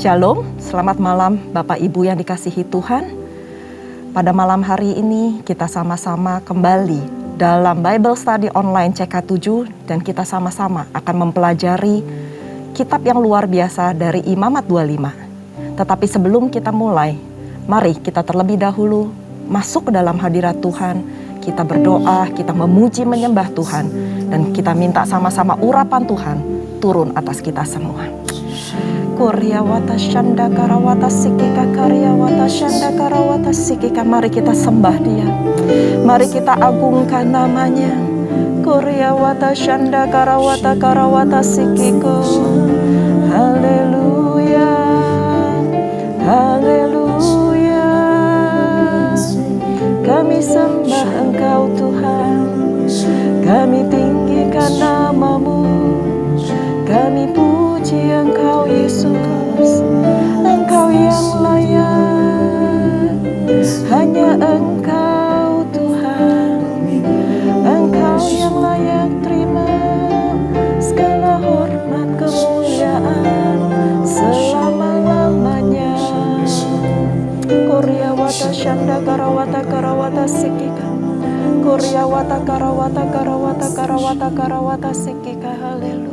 Shalom, selamat malam Bapak Ibu yang dikasihi Tuhan. Pada malam hari ini kita sama-sama kembali dalam Bible Study Online CK7 dan kita sama-sama akan mempelajari kitab yang luar biasa dari Imamat 25. Tetapi sebelum kita mulai, mari kita terlebih dahulu masuk ke dalam hadirat Tuhan. Kita berdoa, kita memuji menyembah Tuhan dan kita minta sama-sama urapan Tuhan turun atas kita semua. Koryawata shanda karawata sikika karyawata shanda karawata sikika. Mari kita sembah Dia. Mari kita agungkan namanya. Koryawata shanda karawata karawata sikiko. Haleluya. Haleluya. Kami sembah Engkau Tuhan. Kami tinggikan nama-Mu. Kami puji Engkau Yesus, Engkau yang layak, hanya Engkau Tuhan, Engkau yang layak terima segala hormat kemuliaan selama-lamanya. Koryawata shanda karawata karawata sikika, Koryawata karawata karawata karawata karawata sikika. Haleluya.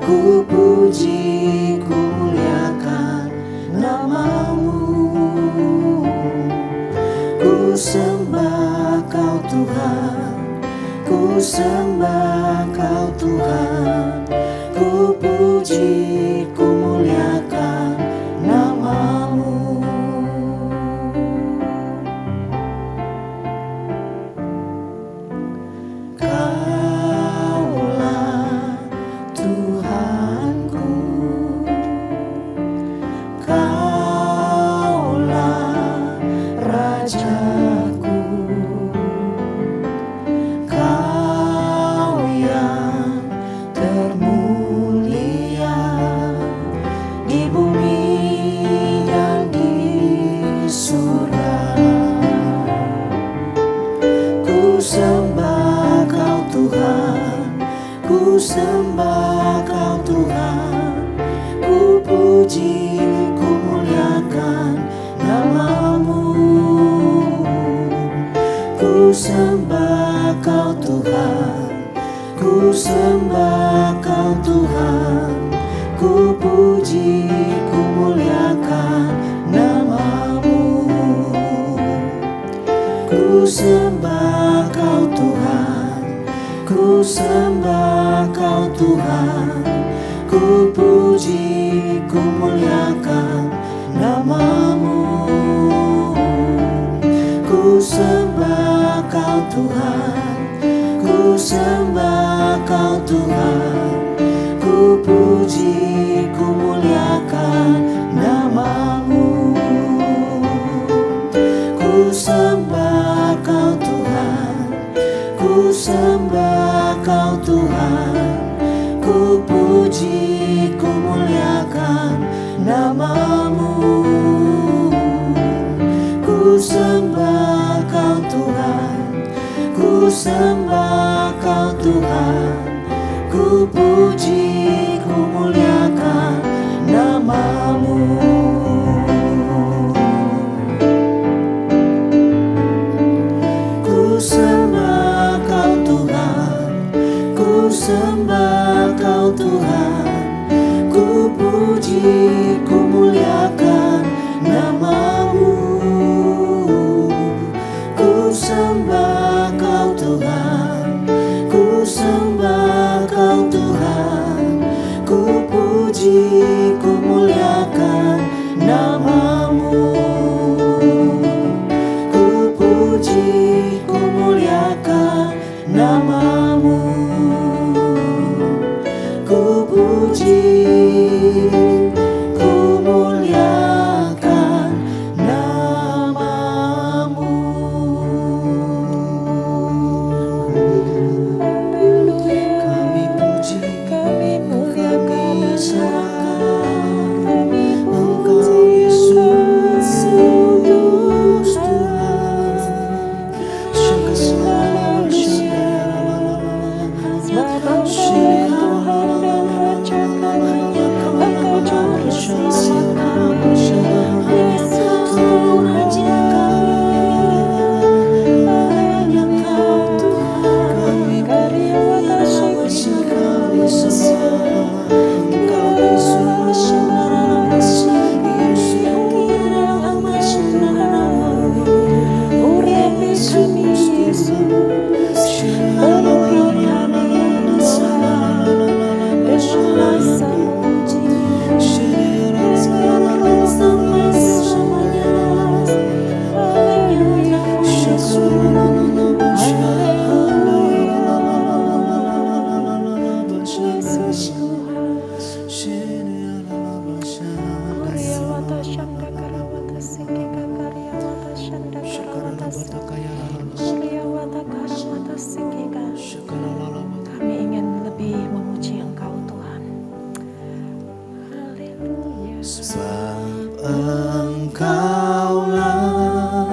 Ku puji, ku namamu, ku puji, ku muliakan namamu. Kami puji, kami muliakan, Engkau Yesus kudus Tuhan. Bapa Tuhan dan Raja kami, Engkau Juru Selamat kami, Yesus Tuhan kami, karya watasi urapi kami Yesus, penuhi kami Tuhan dengan masa-Mu, haleluya, Yesus Tuhan. Karya watashanda karawata sikika, karya watashanda karawata sikika, karya watakarawata sikika. Kami ingin lebih memuji Engkau Tuhan. Haleluya. Sebab Engkaulah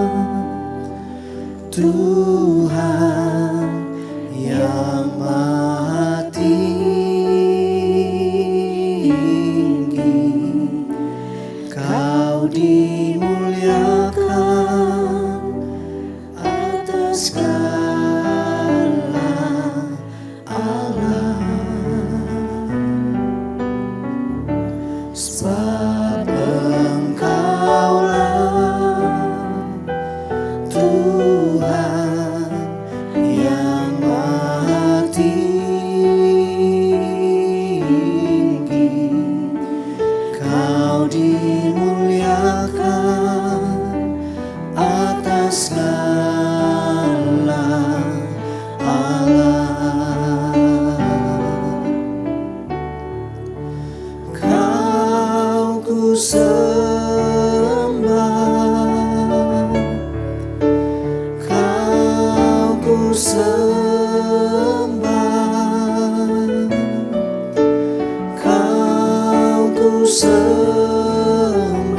Tuhan yang Maha Tinggi, Kau dimuliakan atas segala alam. Sebab Engkaulah Tuhan yang Maha Tinggi, Kau dimuliakan atas segala alam. Kau ku sembah, Kau ku sembah, Kau ku sembah,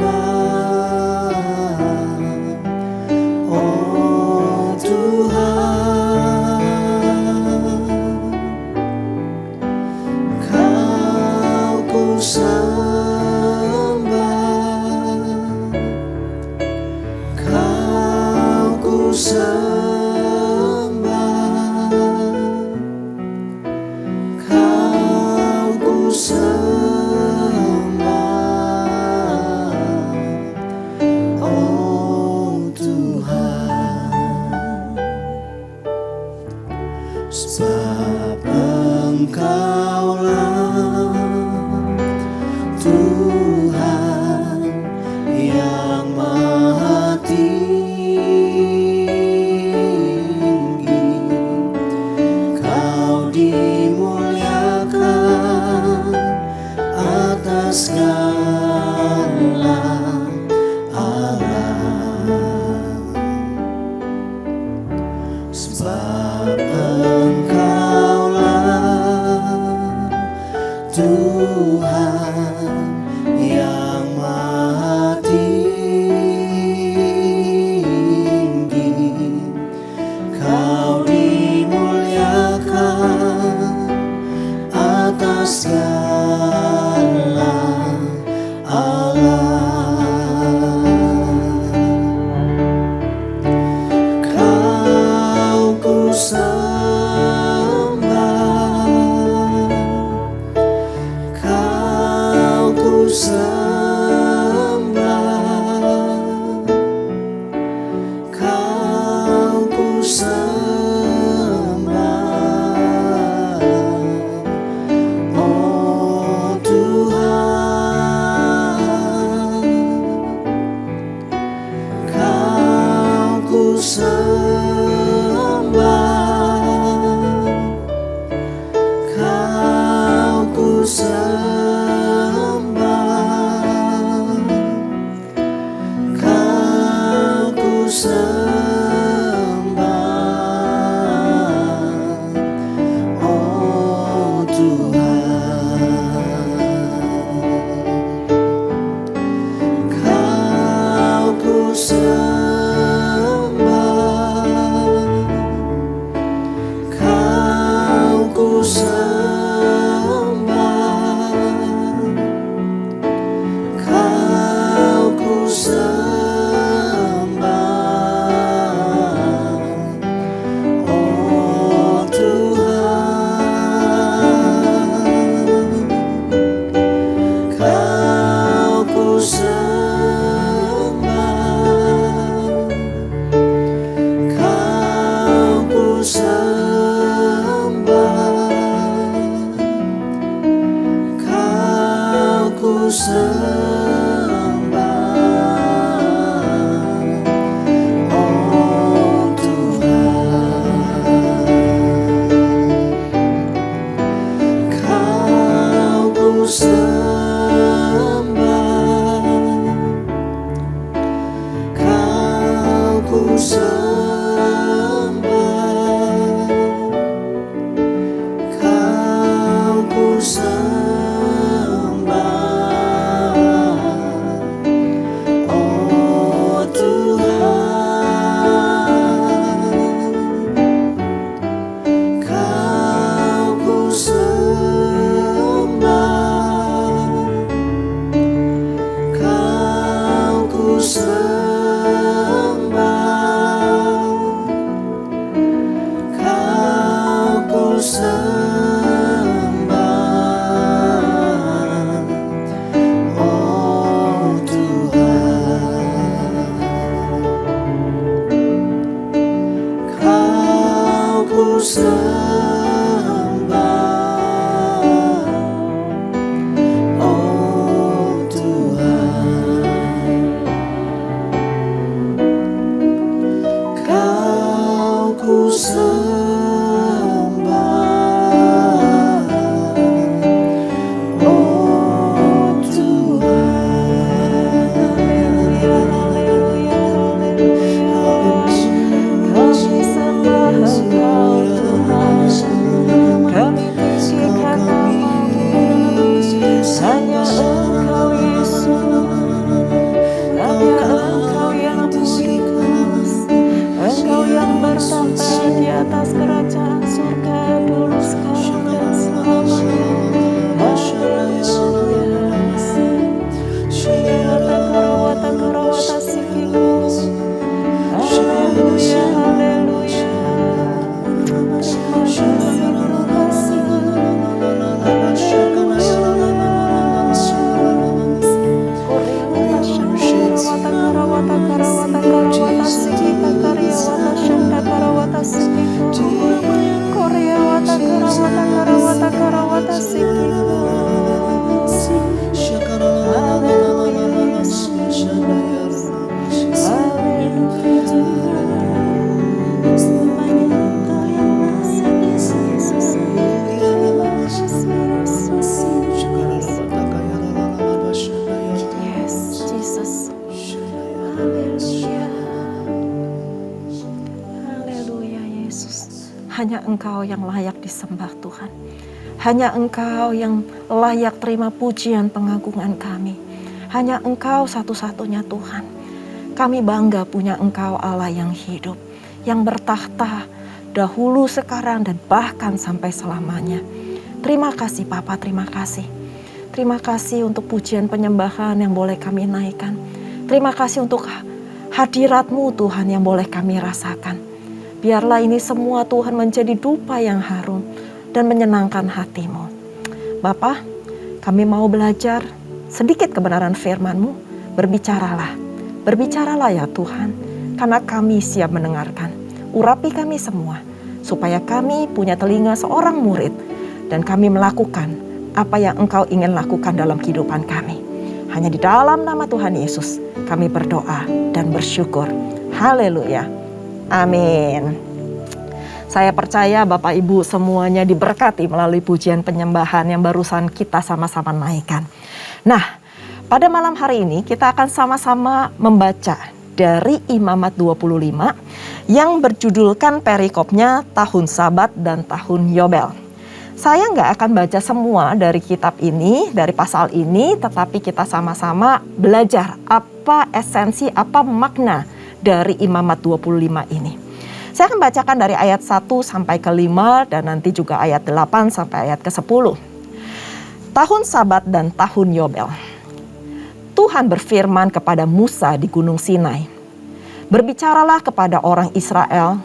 oh Tuhan. Kau ku sembah, Kau ku sembah, Kau ku sembah, oh Tuhan. Sebab Engkaulah Tuhan yang Maha Tinggi, Kau dimuliakan atas segala alam. Sebab Engkaulah Tuhan yang Maha Tinggi, Kau dimuliakan atas segala alam. Kau ku sembah, Kau ku sembah, Kau ku sembah, oh Tuhan. Kau ku sembah, Hanya Engkau yang layak disembah Tuhan. Hanya Engkau yang layak terima pujian pengagungan kami. Hanya Engkau satu-satunya Tuhan. Kami bangga punya Engkau Allah yang hidup, yang bertahta dahulu, sekarang, dan bahkan sampai selamanya. Terima kasih Bapa, terima kasih. Terima kasih untuk pujian penyembahan yang boleh kami naikkan. Terima kasih untuk hadirat-Mu Tuhan yang boleh kami rasakan. Biarlah ini semua Tuhan menjadi dupa yang harum dan menyenangkan hati-Mu. Bapa, kami mau belajar sedikit kebenaran firman-Mu. Berbicaralah ya Tuhan, karena kami siap mendengarkan. Urapi kami semua, supaya kami punya telinga seorang murid, dan kami melakukan apa yang Engkau ingin lakukan dalam kehidupan kami. Hanya di dalam nama Tuhan Yesus kami berdoa dan bersyukur. Haleluya. Amin. Saya percaya Bapak Ibu semuanya diberkati melalui pujian penyembahan yang barusan kita sama-sama naikkan. Nah, pada malam hari ini kita akan sama-sama membaca dari Imamat 25 yang berjudulkan perikopnya Tahun Sabat dan Tahun Yobel. Saya nggak akan baca semua dari kitab ini, dari pasal ini, tetapi kita sama-sama belajar apa esensi, apa makna dari Imamat 25 ini. Saya akan bacakan dari ayat 1 sampai ke 5 dan nanti juga ayat 8 sampai ayat ke 10. Tahun Sabat dan Tahun Yobel. Tuhan berfirman kepada Musa di Gunung Sinai. Berbicaralah kepada orang Israel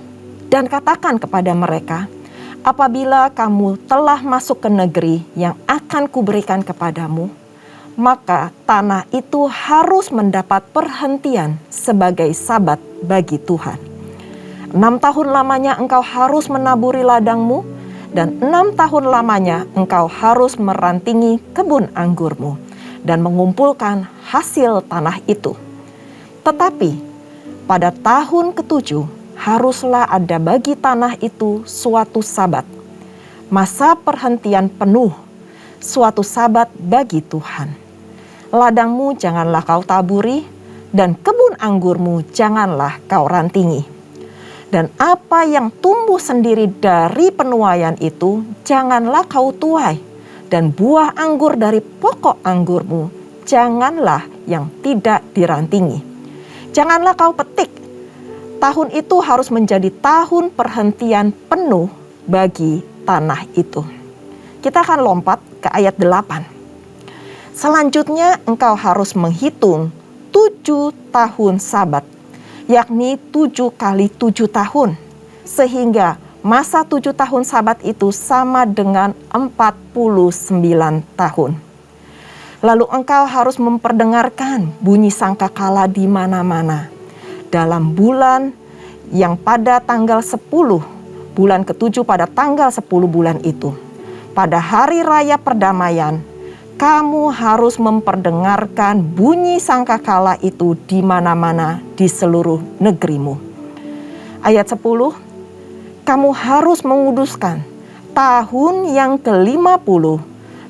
dan katakan kepada mereka, apabila kamu telah masuk ke negeri yang akan kuberikan kepadamu, maka tanah itu harus mendapat perhentian sebagai sabat bagi Tuhan. 6 tahun lamanya engkau harus menaburi ladangmu, dan 6 tahun lamanya engkau harus merantingi kebun anggurmu dan mengumpulkan hasil tanah itu. Tetapi pada tahun ke-7 haruslah ada bagi tanah itu suatu sabat, masa perhentian penuh, suatu sabat bagi Tuhan. Ladangmu janganlah kau taburi, dan kebun anggurmu janganlah kau rantingi. Dan apa yang tumbuh sendiri dari penuaian itu janganlah kau tuai, dan buah anggur dari pokok anggurmu janganlah yang tidak dirantingi. Janganlah kau petik. Tahun itu harus menjadi tahun perhentian penuh bagi tanah itu. Kita akan lompat ke ayat 8. Selanjutnya engkau harus menghitung 7 tahun sabat, yakni 7 kali 7 tahun, sehingga masa 7 tahun sabat itu sama dengan 49 tahun. Lalu engkau harus memperdengarkan bunyi sangkakala di mana-mana dalam bulan yang pada tanggal 10, bulan ke-7 pada tanggal 10 bulan itu. Pada hari raya perdamaian, kamu harus memperdengarkan bunyi sangkakala itu di mana-mana di seluruh negerimu. Ayat 10, kamu harus menguduskan tahun yang ke-50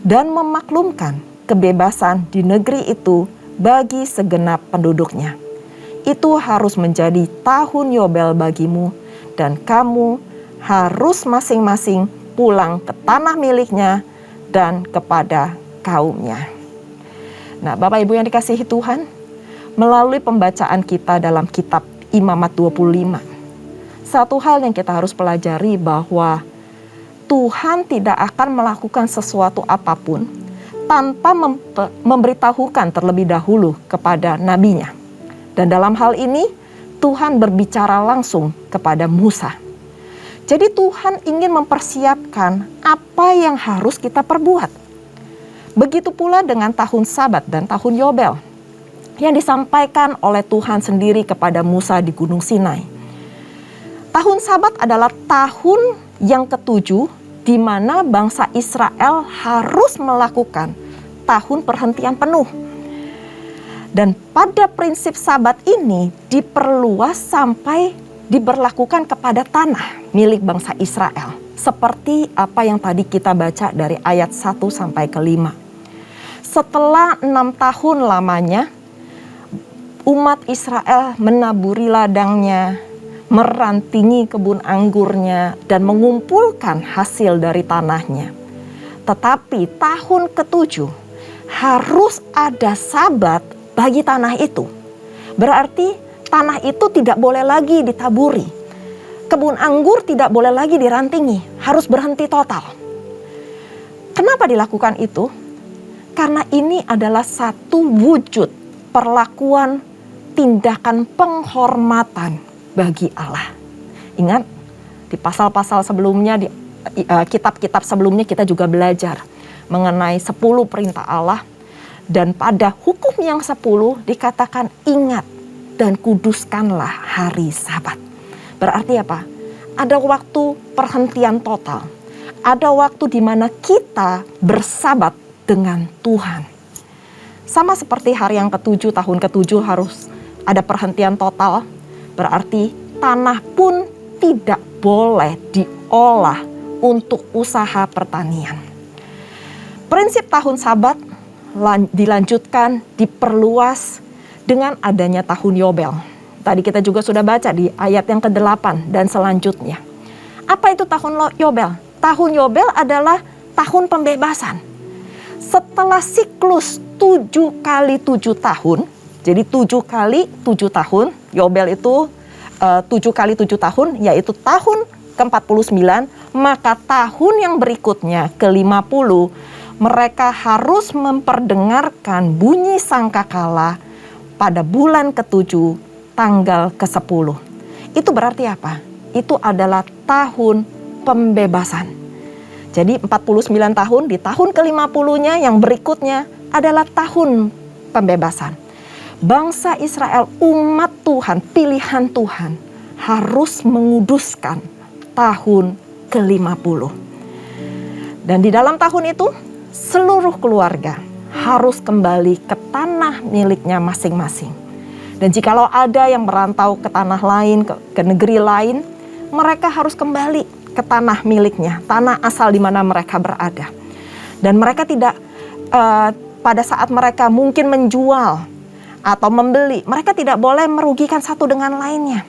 dan memaklumkan kebebasan di negeri itu bagi segenap penduduknya. Itu harus menjadi tahun Yobel bagimu, dan kamu harus masing-masing pulang ke tanah miliknya dan kepada kaumnya. Nah, Bapak Ibu yang dikasihi Tuhan, melalui pembacaan kita dalam kitab Imamat 25, satu hal yang kita harus pelajari bahwa Tuhan tidak akan melakukan sesuatu apapun tanpa memberitahukan terlebih dahulu kepada nabinya. Dan dalam hal ini Tuhan berbicara langsung kepada Musa. Jadi Tuhan ingin mempersiapkan apa yang harus kita perbuat. Begitu pula dengan tahun Sabat dan tahun Yobel yang disampaikan oleh Tuhan sendiri kepada Musa di Gunung Sinai. Tahun Sabat adalah tahun yang ke-7 di mana bangsa Israel harus melakukan tahun perhentian penuh. Dan pada prinsip Sabat ini diperluas sampai diberlakukan kepada tanah milik bangsa Israel. Seperti apa yang tadi kita baca dari ayat 1 sampai ke 5. Setelah 6 tahun lamanya, umat Israel menaburi ladangnya, merantingi kebun anggurnya, dan mengumpulkan hasil dari tanahnya. Tetapi tahun ke-7 harus ada sabat bagi tanah itu. Berarti tanah itu tidak boleh lagi ditaburi. Kebun anggur tidak boleh lagi dirantingi, harus berhenti total. Kenapa dilakukan itu? Karena ini adalah satu wujud perlakuan tindakan penghormatan bagi Allah. Ingat, di pasal-pasal sebelumnya, di kitab-kitab sebelumnya kita juga belajar mengenai 10 perintah Allah. Dan pada hukum yang 10 dikatakan ingat dan kuduskanlah hari Sabat. Berarti apa? Ada waktu perhentian total. Ada waktu di mana kita bersabat dengan Tuhan. Sama seperti hari yang ke-7, tahun ke-7 harus ada perhentian total. Berarti tanah pun tidak boleh diolah untuk usaha pertanian. Prinsip tahun Sabat dilanjutkan, diperluas dengan adanya tahun Yobel. Tadi kita juga sudah baca di ayat yang ke-8 dan selanjutnya. Apa itu tahun Yobel? Tahun Yobel adalah tahun pembebasan. Setelah siklus 7 kali 7 tahun, jadi 7 kali 7 tahun, Yobel itu 7 kali 7 tahun, yaitu tahun ke-49, maka tahun yang berikutnya ke-50, mereka harus memperdengarkan bunyi sangkakala pada bulan ke-7, tanggal ke-10. Itu berarti apa? Itu adalah tahun pembebasan. Jadi 49 tahun, di tahun ke-50-nya yang berikutnya adalah tahun pembebasan. Bangsa Israel, umat Tuhan, pilihan Tuhan, harus menguduskan tahun ke-50. Dan di dalam tahun itu, seluruh keluarga harus kembali ke tanah miliknya masing-masing. Dan jikalau ada yang merantau ke tanah lain, ke negeri lain, mereka harus kembali ke tanah miliknya, tanah asal di mana mereka berada. Dan mereka tidak, pada saat mereka mungkin menjual atau membeli, mereka tidak boleh merugikan satu dengan lainnya.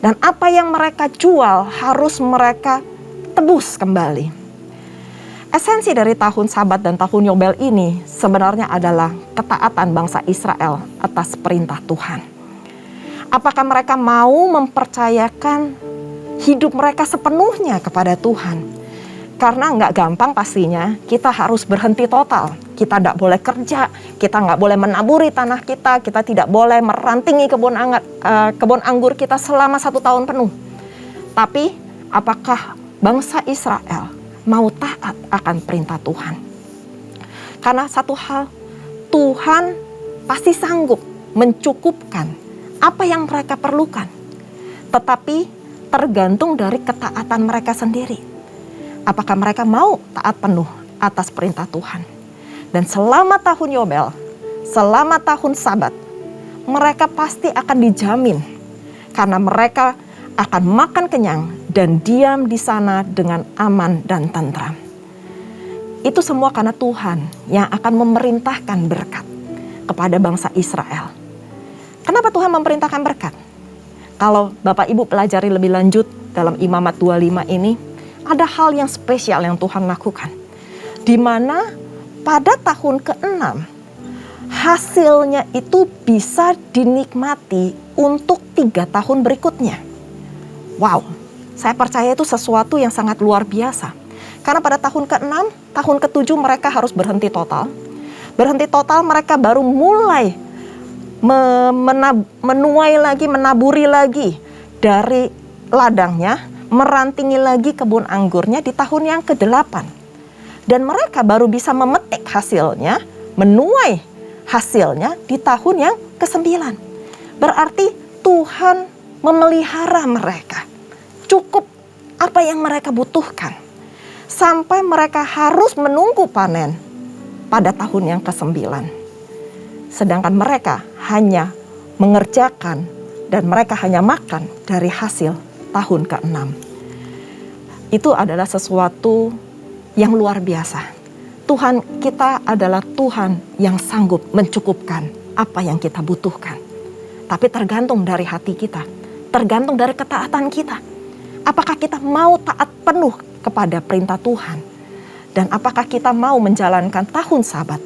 Dan apa yang mereka jual harus mereka tebus kembali. Esensi dari tahun Sabat dan tahun Yobel ini sebenarnya adalah ketaatan bangsa Israel atas perintah Tuhan. Apakah mereka mau mempercayakan hidup mereka sepenuhnya kepada Tuhan? Karena nggak gampang pastinya, kita harus berhenti total. Kita tidak boleh kerja, kita nggak boleh menaburi tanah kita tidak boleh merantingi kebun anggur kita selama 1 tahun penuh. Tapi apakah bangsa Israel mau taat akan perintah Tuhan? Karena satu hal, Tuhan pasti sanggup mencukupkan apa yang mereka perlukan. Tetapi tergantung dari ketaatan mereka sendiri. Apakah mereka mau taat penuh atas perintah Tuhan? Dan selama tahun Yobel, selama tahun Sabat, mereka pasti akan dijamin. Karena mereka akan makan kenyang dan diam di sana dengan aman dan tentram. Itu semua karena Tuhan yang akan memerintahkan berkat kepada bangsa Israel. Kenapa Tuhan memerintahkan berkat? Kalau Bapak Ibu pelajari lebih lanjut dalam Imamat 25 ini, ada hal yang spesial yang Tuhan lakukan. Di mana pada tahun ke-6, hasilnya itu bisa dinikmati untuk 3 tahun berikutnya. Wow, saya percaya itu sesuatu yang sangat luar biasa. Karena pada tahun ke-6, tahun ke-7 mereka harus berhenti total. Berhenti total mereka baru mulai menuai lagi, menaburi lagi dari ladangnya, merantingi lagi kebun anggurnya di tahun yang ke-8. Dan mereka baru bisa memetik hasilnya, menuai hasilnya di tahun yang ke-9. Berarti Tuhan memelihara mereka. Cukup apa yang mereka butuhkan. Sampai mereka harus menunggu panen pada tahun yang ke-9. Sedangkan mereka hanya mengerjakan dan mereka hanya makan dari hasil tahun ke-6. Itu adalah sesuatu yang luar biasa. Tuhan kita adalah Tuhan yang sanggup mencukupkan apa yang kita butuhkan. Tapi tergantung dari hati kita, tergantung dari ketaatan kita. Apakah kita mau taat penuh kepada perintah Tuhan? Dan apakah kita mau menjalankan tahun Sabat,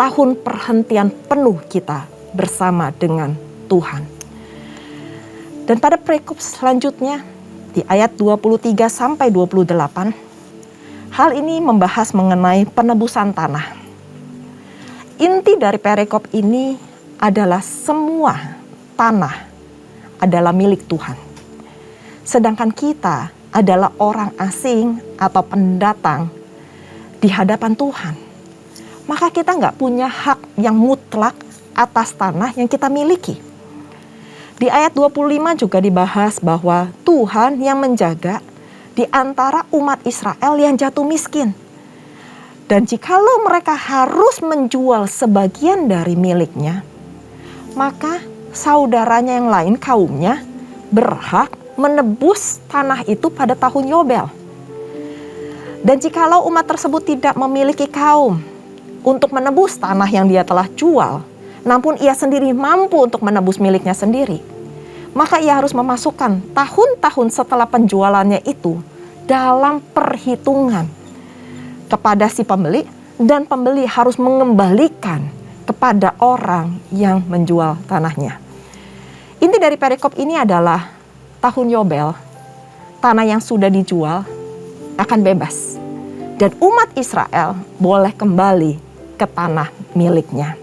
tahun perhentian penuh kita bersama dengan Tuhan? Dan pada perikop selanjutnya, di ayat 23 sampai 28, hal ini membahas mengenai penebusan tanah. Inti dari perikop ini adalah semua tanah adalah milik Tuhan. Sedangkan kita adalah orang asing atau pendatang di hadapan Tuhan. Maka kita nggak punya hak yang mutlak atas tanah yang kita miliki. Di ayat 25 juga dibahas bahwa Tuhan yang menjaga di antara umat Israel yang jatuh miskin. Dan jikalau mereka harus menjual sebagian dari miliknya, maka saudaranya yang lain, kaumnya, berhak menebus tanah itu pada tahun Yobel. Dan jikalau umat tersebut tidak memiliki kaum untuk menebus tanah yang dia telah jual, namun ia sendiri mampu untuk menebus miliknya sendiri, maka ia harus memasukkan tahun-tahun setelah penjualannya itu dalam perhitungan kepada si pembeli, dan pembeli harus mengembalikan kepada orang yang menjual tanahnya. Inti dari perikop ini adalah tahun Yobel, tanah yang sudah dijual akan bebas. Dan umat Israel boleh kembali ke tanah miliknya.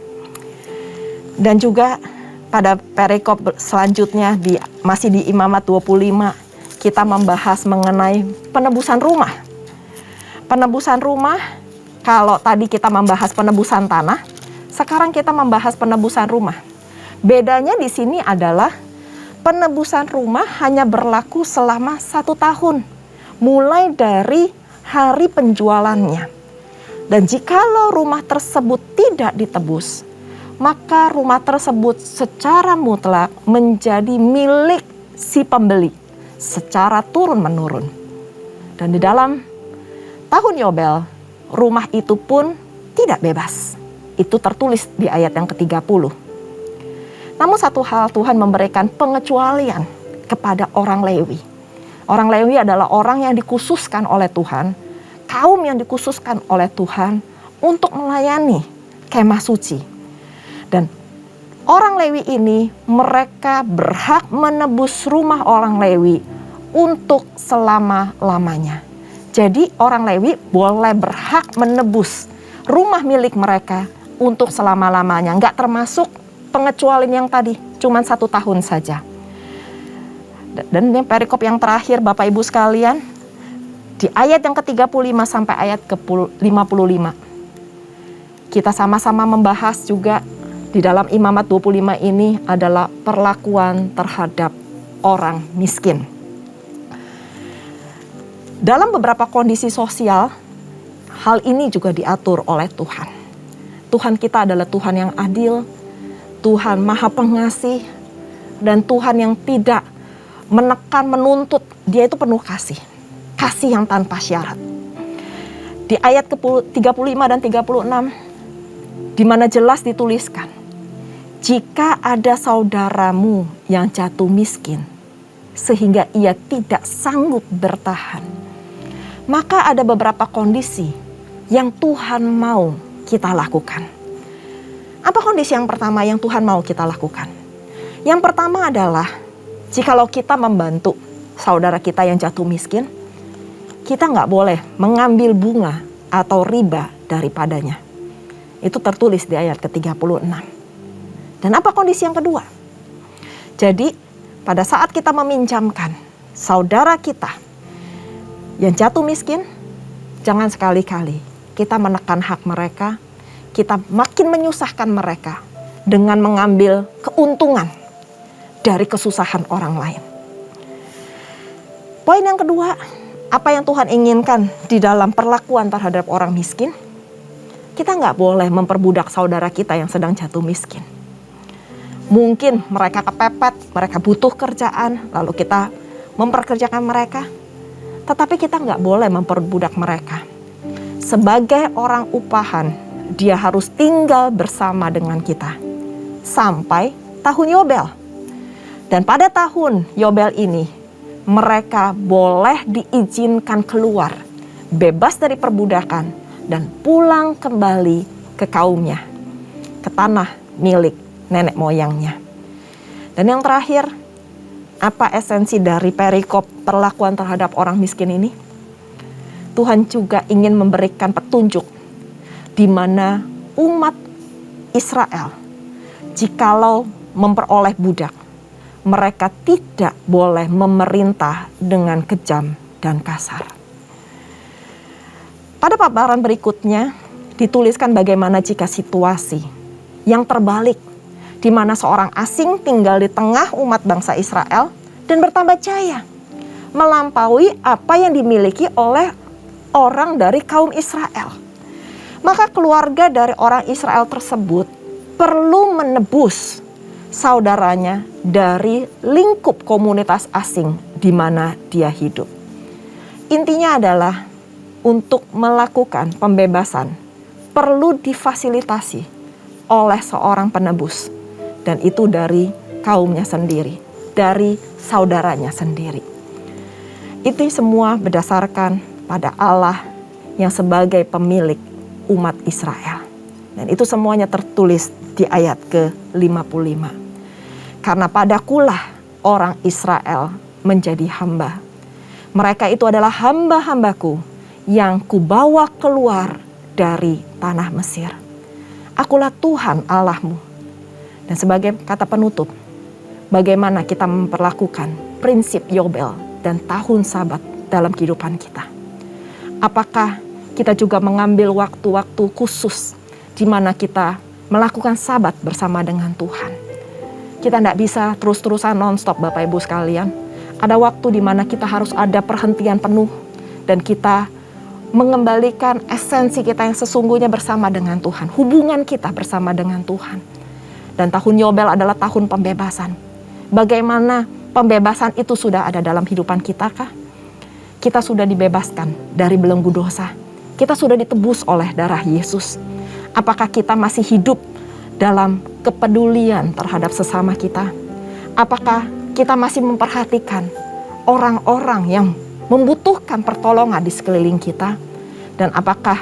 Dan juga pada perikop selanjutnya masih di Imamat 25, kita membahas mengenai penebusan rumah. Penebusan rumah, kalau tadi kita membahas penebusan tanah, sekarang kita membahas penebusan rumah. Bedanya di sini adalah penebusan rumah hanya berlaku selama 1 tahun, mulai dari hari penjualannya. Dan jikalau rumah tersebut tidak ditebus, maka rumah tersebut secara mutlak menjadi milik si pembeli secara turun-menurun. Dan di dalam tahun Yobel, rumah itu pun tidak bebas. Itu tertulis di ayat yang ke-30. Namun satu hal, Tuhan memberikan pengecualian kepada orang Lewi. Orang Lewi adalah orang yang dikhususkan oleh Tuhan, kaum yang dikhususkan oleh Tuhan untuk melayani kemah suci. Dan orang Lewi ini, mereka berhak menebus rumah orang Lewi untuk selama-lamanya. Jadi orang Lewi boleh berhak menebus rumah milik mereka untuk selama-lamanya. Enggak termasuk pengecualian yang tadi, cuma 1 tahun saja. Dan ini perikop yang terakhir Bapak Ibu sekalian, di ayat yang ke-35 sampai ayat ke-55. Kita sama-sama membahas juga di dalam Imamat 25 ini adalah perlakuan terhadap orang miskin. Dalam beberapa kondisi sosial, hal ini juga diatur oleh Tuhan. Tuhan kita adalah Tuhan yang adil, Tuhan Maha Pengasih, dan Tuhan yang tidak menekan, menuntut. Dia itu penuh kasih. Kasih yang tanpa syarat. Di ayat ke-35 dan 36, di mana jelas dituliskan, jika ada saudaramu yang jatuh miskin, sehingga ia tidak sanggup bertahan, maka ada beberapa kondisi yang Tuhan mau kita lakukan. Apa kondisi yang pertama yang Tuhan mau kita lakukan? Yang pertama adalah, jikalau kita membantu saudara kita yang jatuh miskin, kita nggak boleh mengambil bunga atau riba daripadanya. Itu tertulis di ayat ke-36. Dan apa kondisi yang kedua? Jadi pada saat kita meminjamkan saudara kita yang jatuh miskin, jangan sekali-kali kita menekan hak mereka, kita makin menyusahkan mereka dengan mengambil keuntungan dari kesusahan orang lain. Poin yang kedua, apa yang Tuhan inginkan di dalam perlakuan terhadap orang miskin? Kita nggak boleh memperbudak saudara kita yang sedang jatuh miskin. Mungkin mereka kepepet, mereka butuh kerjaan, lalu kita memperkerjakan mereka. Tetapi kita nggak boleh memperbudak mereka. Sebagai orang upahan, dia harus tinggal bersama dengan kita sampai tahun Yobel. Dan pada tahun Yobel ini, mereka boleh diizinkan keluar, bebas dari perbudakan, dan pulang kembali ke kaumnya, ke tanah milik nenek moyangnya. Dan yang terakhir, apa esensi dari perikop perlakuan terhadap orang miskin ini? Tuhan juga ingin memberikan petunjuk di mana umat Israel, jikalau memperoleh budak, mereka tidak boleh memerintah dengan kejam dan kasar. Pada paparan berikutnya dituliskan bagaimana jika situasi yang terbalik, di mana seorang asing tinggal di tengah umat bangsa Israel dan bertambah jaya, melampaui apa yang dimiliki oleh orang dari kaum Israel. Maka keluarga dari orang Israel tersebut perlu menebus saudaranya dari lingkup komunitas asing di mana dia hidup. Intinya adalah untuk melakukan pembebasan perlu difasilitasi oleh seorang penebus, dan itu dari kaumnya sendiri, dari saudaranya sendiri. Itu semua berdasarkan pada Allah yang sebagai pemilik umat Israel. Dan itu semuanya tertulis di ayat ke-55. Karena padakulah orang Israel menjadi hamba. Mereka itu adalah hamba-hambaku yang kubawa keluar dari tanah Mesir. Akulah Tuhan Allahmu. Dan sebagai kata penutup, bagaimana kita memperlakukan prinsip Yobel dan tahun Sabat dalam kehidupan kita? Apakah kita juga mengambil waktu-waktu khusus di mana kita melakukan Sabat bersama dengan Tuhan? Kita tidak bisa terus-terusan non-stop Bapak Ibu sekalian. Ada waktu di mana kita harus ada perhentian penuh dan kita mengembalikan esensi kita yang sesungguhnya bersama dengan Tuhan. Hubungan kita bersama dengan Tuhan. Dan tahun Yobel adalah tahun pembebasan. Bagaimana pembebasan itu sudah ada dalam kehidupan kita kah? Kita sudah dibebaskan dari belenggu dosa. Kita sudah ditebus oleh darah Yesus. Apakah kita masih hidup dalam kepedulian terhadap sesama kita? Apakah kita masih memperhatikan orang-orang yang membutuhkan pertolongan di sekeliling kita? Dan apakah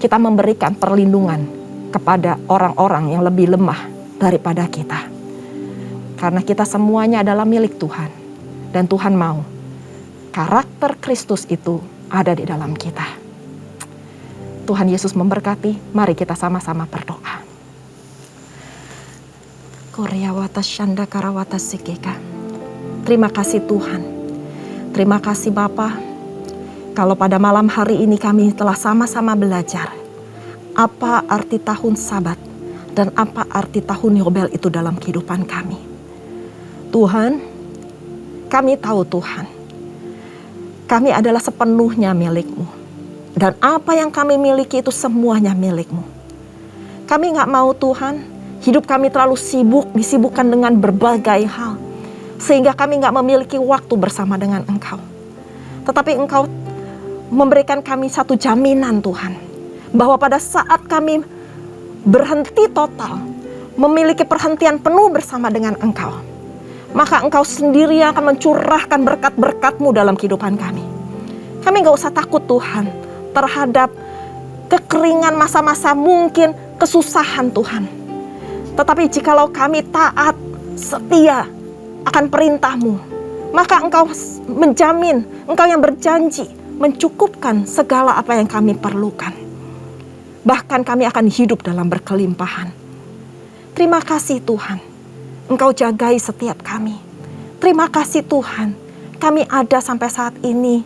kita memberikan perlindungan kepada orang-orang yang lebih lemah daripada kita? Karena kita semuanya adalah milik Tuhan. Dan Tuhan mau karakter Kristus itu ada di dalam kita. Tuhan Yesus memberkati. Mari kita sama-sama berdoa. Koryawata Shanda Karawata Sikeka. Terima kasih Tuhan. Terima kasih Bapa. Kalau pada malam hari ini kami telah sama-sama belajar apa arti tahun Sabat dan apa arti tahun Yobel itu dalam kehidupan kami. Tuhan, kami tahu Tuhan, kami adalah sepenuhnya milik-Mu. Dan apa yang kami miliki itu semuanya milik-Mu. Kami gak mau Tuhan, hidup kami terlalu sibuk, disibukkan dengan berbagai hal. Sehingga kami gak memiliki waktu bersama dengan Engkau. Tetapi Engkau memberikan kami satu jaminan Tuhan. Bahwa pada saat kami berhenti total, memiliki perhentian penuh bersama dengan Engkau, maka Engkau sendiri akan mencurahkan berkat-berkat-Mu dalam kehidupan kami. Kami gak usah takut Tuhan terhadap kekeringan masa-masa mungkin kesusahan Tuhan. Tetapi jikalau kami taat, setia akan perintah-Mu, maka Engkau menjamin, Engkau yang berjanji mencukupkan segala apa yang kami perlukan. Bahkan kami akan hidup dalam berkelimpahan. Terima kasih Tuhan, Engkau jagai setiap kami. Terima kasih Tuhan, kami ada sampai saat ini.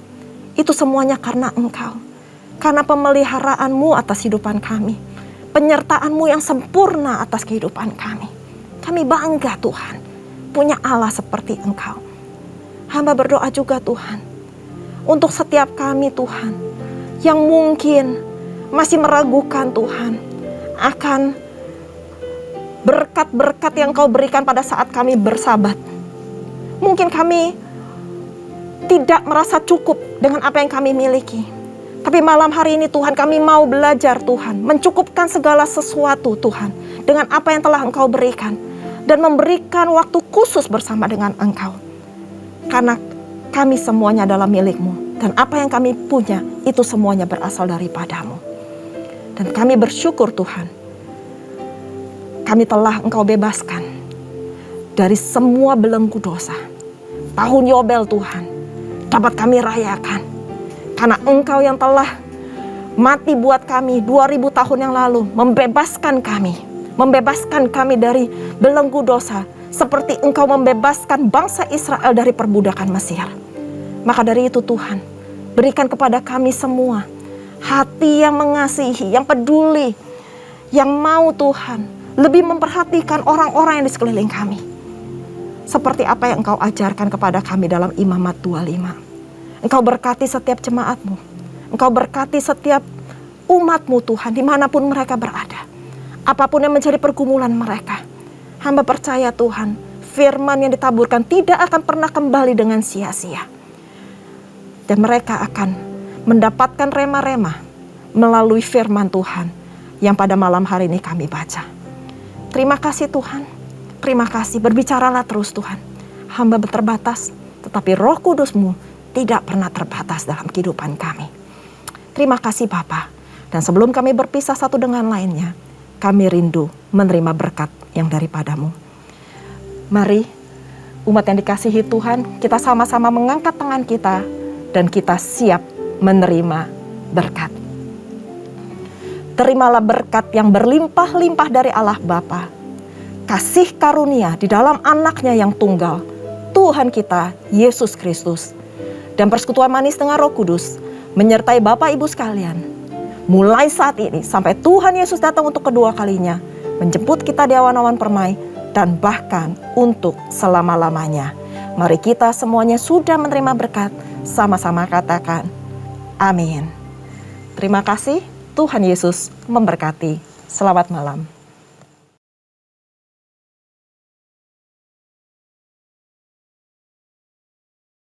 Itu semuanya karena Engkau. Karena pemeliharaanmu atas kehidupan kami. Penyertaanmu yang sempurna atas kehidupan kami. Kami bangga Tuhan, punya Allah seperti Engkau. Hamba berdoa juga Tuhan, untuk setiap kami Tuhan, yang mungkin masih meragukan Tuhan, akan berkat-berkat yang Kau berikan pada saat kami bersabat. Mungkin kami tidak merasa cukup dengan apa yang kami miliki. Tapi malam hari ini Tuhan, kami mau belajar Tuhan, mencukupkan segala sesuatu Tuhan dengan apa yang telah Engkau berikan. Dan memberikan waktu khusus bersama dengan Engkau. Karena kami semuanya adalah milik-Mu. Dan apa yang kami punya itu semuanya berasal daripada-Mu. Dan kami bersyukur Tuhan, kami telah Engkau bebaskan dari semua belenggu dosa. Tahun Yobel Tuhan, dapat kami rayakan. Karena Engkau yang telah mati buat kami 2000 tahun yang lalu, membebaskan kami dari belenggu dosa, seperti Engkau membebaskan bangsa Israel dari perbudakan Mesir. Maka dari itu Tuhan, berikan kepada kami semua hati yang mengasihi, yang peduli, yang mau Tuhan lebih memperhatikan orang-orang yang di sekeliling kami. Seperti apa yang Engkau ajarkan kepada kami dalam Imamat 25. Engkau berkati setiap jemaat-Mu. Engkau berkati setiap umat-Mu Tuhan, dimanapun mereka berada. Apapun yang menjadi pergumulan mereka. Hamba percaya Tuhan, firman yang ditaburkan tidak akan pernah kembali dengan sia-sia. Dan mereka akan mendapatkan rema-rema melalui firman Tuhan yang pada malam hari ini kami baca. Terima kasih Tuhan. Terima kasih, berbicaralah terus Tuhan. Hamba terbatas, tetapi Roh Kudus-Mu tidak pernah terbatas dalam kehidupan kami. Terima kasih Bapa. Dan sebelum kami berpisah satu dengan lainnya, kami rindu menerima berkat yang daripada-Mu. Mari umat yang dikasihi Tuhan, kita sama-sama mengangkat tangan kita dan kita siap menerima berkat. Terimalah berkat yang berlimpah-limpah dari Allah Bapa. Kasih karunia di dalam anaknya yang tunggal, Tuhan kita Yesus Kristus. Dan persekutuan manis dengan Roh Kudus menyertai Bapak Ibu sekalian. Mulai saat ini sampai Tuhan Yesus datang untuk kedua kalinya, menjemput kita di awan-awan permai. dan bahkan untuk selama-lamanya. Mari kita semuanya sudah menerima berkat, sama-sama katakan, amin. Terima kasih, Tuhan Yesus memberkati. Selamat malam.